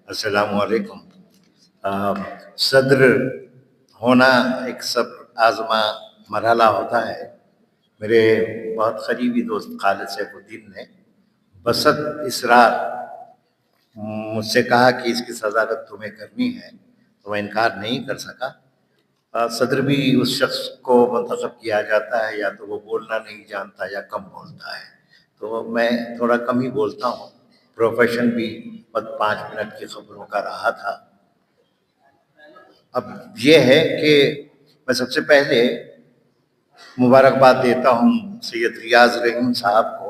अस्सलाम वालेकुम। सदर होना एक सब्र आज़मा मरहला होता है। मेरे बहुत करीबी दोस्त खालिद सैफुद्दीन ने बसत इसरार मुझसे कहा कि इसकी सदारत तुम्हें करनी है, तो मैं इनकार नहीं कर सका। सदर भी उस शख्स को मुंतखब किया जाता है या तो वो बोलना नहीं जानता या कम बोलता है, तो मैं थोड़ा कम ही बोलता हूँ। प्रोफेशन भी बस 5 मिनट की खबरों का रहा था। अब ये है कि मैं सबसे पहले मुबारकबाद देता हूँ सैयद रियाज रहीम साहब को।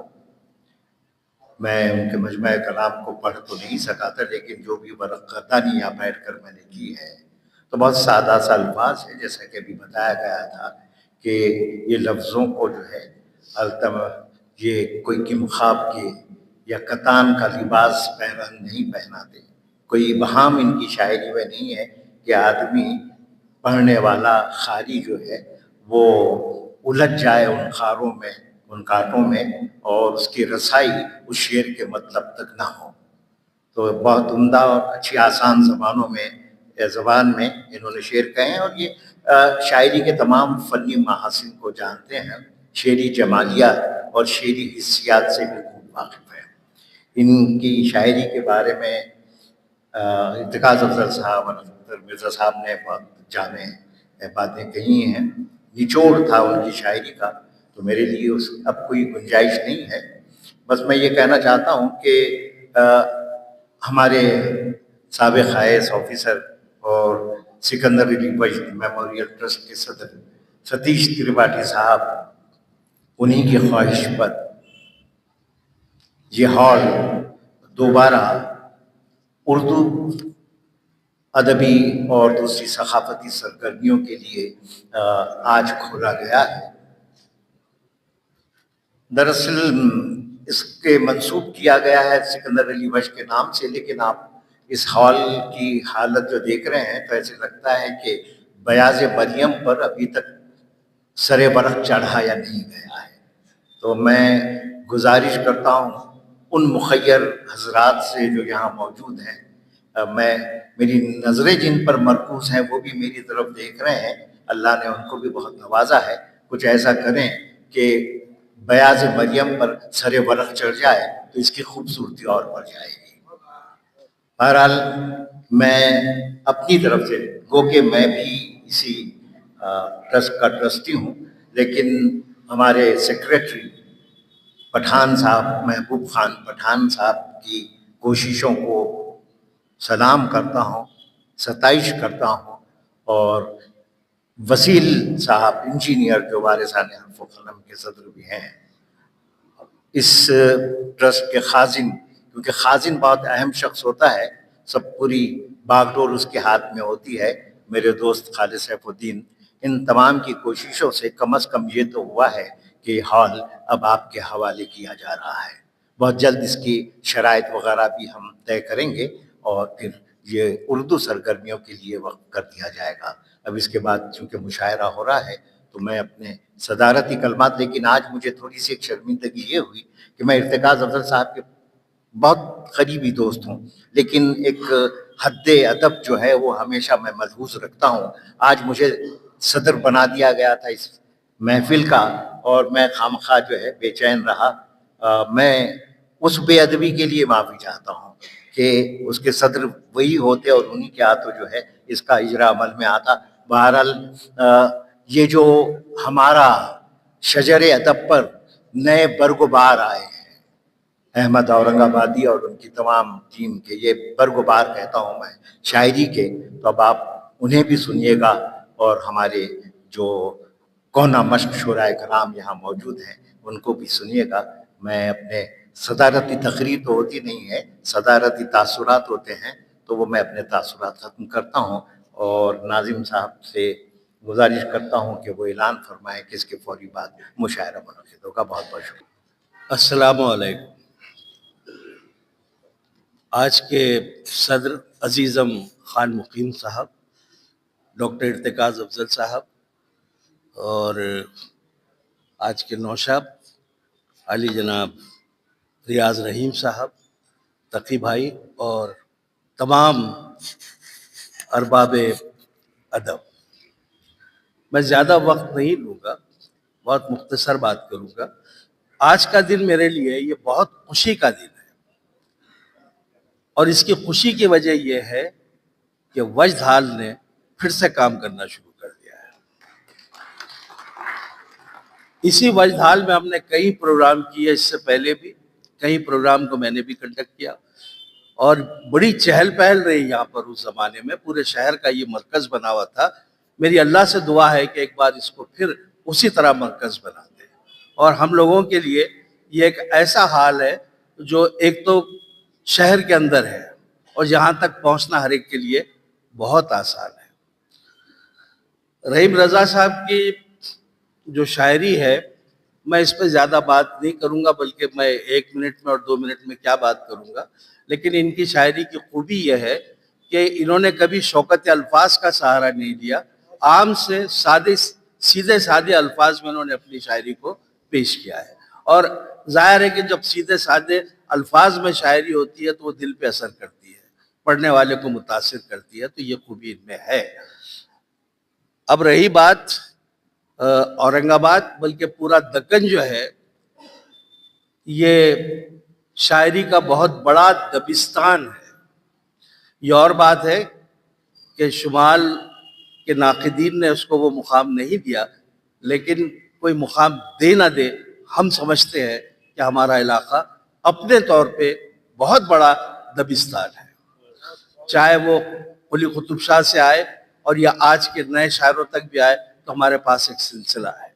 मैं उनके मजमा कलाम को पढ़ तो नहीं सका था, लेकिन जो भी बरक़्क़तानी यहाँ बैठ कर मैंने की है तो बहुत सादा सा अल्फाज है, जैसा कि अभी बताया गया था कि ये लफ्ज़ों को जो है अल्तम ये कोई किम ख्वाब के या कतान का लिबास पहरान नहीं पहनाते। कोई बहाम इनकी शायरी में नहीं है कि आदमी पढ़ने वाला खारी जो है वो उलझ जाए उन खारों में, उन कांटों में, और उसकी रसाई उस शेर के मतलब तक ना हो। तो बहुत उम्दा और अच्छी आसान ज़बान में इन्होंने शेर कहे हैं, और ये शायरी के तमाम फ़नी महासिन को जानते हैं। शेरी जमालियात और शेरी हिस्सियात से भी खूब वाकिफ़ है। इनकी शायरी के बारे में इर्तिकाज़ अफ़ज़ल साहब और अख्तर मिर्ज़ा साहब ने बहुत जामे बातें कही हैं। निचोड़ था उनकी शायरी का, तो मेरे लिए उस अब कोई गुंजाइश नहीं है। बस मैं ये कहना चाहता हूँ कि हमारे साबिक़ IAS ऑफिसर और सिकंदर अली वजद मेमोरियल ट्रस्ट के सदर सतीश त्रिपाठी साहब, उन्हीं की ख्वाहिश पर ये हॉल दोबारा उर्दू अदबी और दूसरी सकाफती सरगर्मियों के लिए आज खोला गया है। दरअसल इसके मंसूब किया गया है सिकंदर अली वजद के नाम से, लेकिन आप इस हॉल की हालत जो देख रहे हैं तो ऐसे लगता है कि बयाज़ मरियम पर अभी तक सरे बरक़ चढ़ाया नहीं गया है। तो मैं गुजारिश करता हूँ उन मुखय्यर हजरात से जो यहाँ मौजूद हैं, मेरी नज़रें जिन पर मरकूज़ हैं वो भी मेरी तरफ देख रहे हैं। अल्लाह ने उनको भी बहुत नवाजा है। कुछ ऐसा करें कि बयाज़ मरियम पर सरे बरक़ चढ़ जाए तो इसकी खूबसूरती और बढ़ जाएगी। बहरहाल मैं अपनी तरफ से, गो कि मैं भी इसी ट्रस्ट का ट्रस्टी हूँ, लेकिन हमारे सेक्रेटरी पठान साहब, महबूब खान पठान साहब की कोशिशों को सलाम करता हूँ, सताइश करता हूँ, और वसील साहब इंजीनियर जो वारिसान हर्फ कलम के सदर भी हैं, इस ट्रस्ट के खाजिन, क्योंकि खाजिन बहुत अहम शख्स होता है, सब पूरी बागडोर उसके हाथ में होती है। मेरे दोस्त खालिद सैफुद्दीन, इन तमाम की कोशिशों से कम से कम ये तो हुआ है कि हॉल अब आपके हवाले किया जा रहा है। बहुत जल्द इसकी शराइत वगैरह भी हम तय करेंगे और फिर ये उर्दू सरगर्मियों के लिए वक्त कर दिया जाएगा। अब इसके बाद चूँकि मुशायरा हो रहा है तो मैं अपने सदारती कलमात, लेकिन आज मुझे थोड़ी सी एक शर्मिंदगी ये हुई कि मैं इर्तिकाज़ अफ़ज़ल साहब के बहुत करीबी दोस्त हूँ, लेकिन एक हद्दे अदब जो है वो हमेशा मैं मलहूज़ रखता हूँ। आज मुझे सदर बना दिया गया था इस महफिल का और मैं खामखा जो है बेचैन रहा। मैं उस बेअदबी के लिए माफ़ी चाहता हूँ कि उसके सदर वही होते और उन्हीं के हाथों जो है इसका इजरा अमल में आता। बहरहाल ये जो हमारा शजर अदब पर नए बरगुबार आए हैं, अहमद औरंगाबादी और उनकी तमाम टीम के, ये बरगुबार कहता हूँ मैं शायरी के, तो अब आप उन्हें भी सुनिएगा और हमारे जो कोना मश्क शुराए कलाम यहाँ मौजूद हैं उनको भी सुनिएगा। मैं अपने सदारती तकरीर तो होती नहीं है, सदारती तासुरात होते हैं, तो वो मैं अपने तासुरात ख़त्म करता हूँ और नाज़िम साहब से गुजारिश करता हूँ कि वो ऐलान फरमाएँ कि इसके फौरी बाद मुशायरा मुनक़िद होगा। बहुत बहुत शुक्रिया। अस्सलामु अलैकुम। आज के सदर अजीज़म ख़ान मुक़ीम साहब, डॉक्टर इर्तिकाज़ अफ़ज़ल साहब और आज के नौशाब आली जनाब रियाज़ रहीम साहब, तकी भाई और تمام ارباب ادب، میں زیادہ وقت نہیں لوں گا، بہت مختصر بات کروں گا۔ آج کا دن میرے لیے یہ بہت خوشی کا دن ہے، اور اس کی خوشی کی وجہ یہ ہے کہ وجد حال نے پھر سے کام کرنا شروع کر دیا ہے۔ اسی وجد حال میں ہم نے کئی پروگرام کیے، اس سے پہلے بھی کئی پروگرام کو میں نے بھی کنڈکٹ کیا، اور بڑی چہل پہل رہی یہاں پر۔ اس زمانے میں پورے شہر کا یہ مرکز بنا ہوا تھا۔ میری اللہ سے دعا ہے کہ ایک بار اس کو پھر اسی طرح مرکز بنا دے، اور ہم لوگوں کے لیے یہ ایک ایسا حال ہے جو ایک تو شہر کے اندر ہے، اور یہاں تک پہنچنا ہر ایک کے لیے بہت آسان ہے۔ رحیم رضا صاحب کی جو شاعری ہے، میں اس پہ زیادہ بات نہیں کروں گا، بلکہ میں 1 منٹ میں اور 2 منٹ میں کیا بات کروں گا۔ لیکن ان کی شاعری کی خوبی یہ ہے کہ انہوں نے کبھی شوکت الفاظ کا سہارا نہیں لیا، عام سے سیدھے سادے الفاظ میں انہوں نے اپنی شاعری کو پیش کیا ہے۔ اور ظاہر ہے کہ جب سیدھے سادے الفاظ میں شاعری ہوتی ہے تو وہ دل پہ اثر کرتی ہے، پڑھنے والے کو متاثر کرتی ہے، تو یہ خوبی ان میں ہے۔ اب رہی بات اورنگ آباد، بلکہ پورا دکن جو ہے یہ شاعری کا بہت بڑا دبستان ہے۔ یہ اور بات ہے کہ شمال کے ناقدین نے اس کو وہ مقام نہیں دیا، لیکن کوئی مقام دے نہ دے، ہم سمجھتے ہیں کہ ہمارا علاقہ اپنے طور پہ بہت بڑا دبستان ہے، چاہے وہ قلی قطب شاہ سے آئے اور یا آج کے نئے شاعروں تک بھی آئے، تو ہمارے پاس ایک سلسلہ ہے۔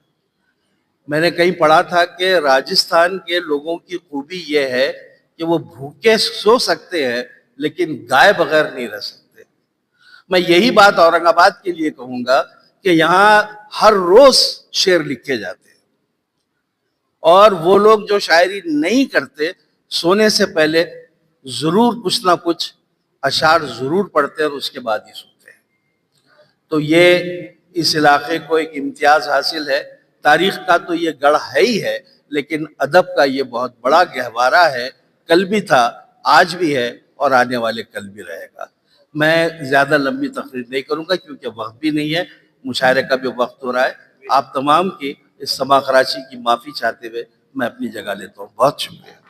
میں نے کہیں پڑھا تھا کہ راجستھان کے لوگوں کی خوبی یہ ہے کہ وہ بھوکے سو سکتے ہیں لیکن گائے بغیر نہیں رہ سکتے۔ میں یہی بات اورنگ آباد کے لیے کہوں گا کہ یہاں ہر روز شعر لکھے جاتے ہیں، اور وہ لوگ جو شاعری نہیں کرتے سونے سے پہلے ضرور کچھ نہ کچھ اشعار ضرور پڑھتے ہیں، اور اس کے بعد ہی سوتے ہیں۔ تو یہ اس علاقے کو ایک امتیاز حاصل ہے۔ تاریخ کا تو یہ گڑھ ہے ہی ہے، لیکن ادب کا یہ بہت بڑا گہوارہ ہے، کل بھی تھا، آج بھی ہے، اور آنے والے کل بھی رہے گا۔ میں زیادہ لمبی تقریر نہیں کروں گا کیونکہ وقت بھی نہیں ہے، مشاعرے کا بھی وقت ہو رہا ہے۔ آپ تمام کی اس سما کراچی کی معافی چاہتے ہوئے میں اپنی جگہ لیتا ہوں۔ بہت شکریہ۔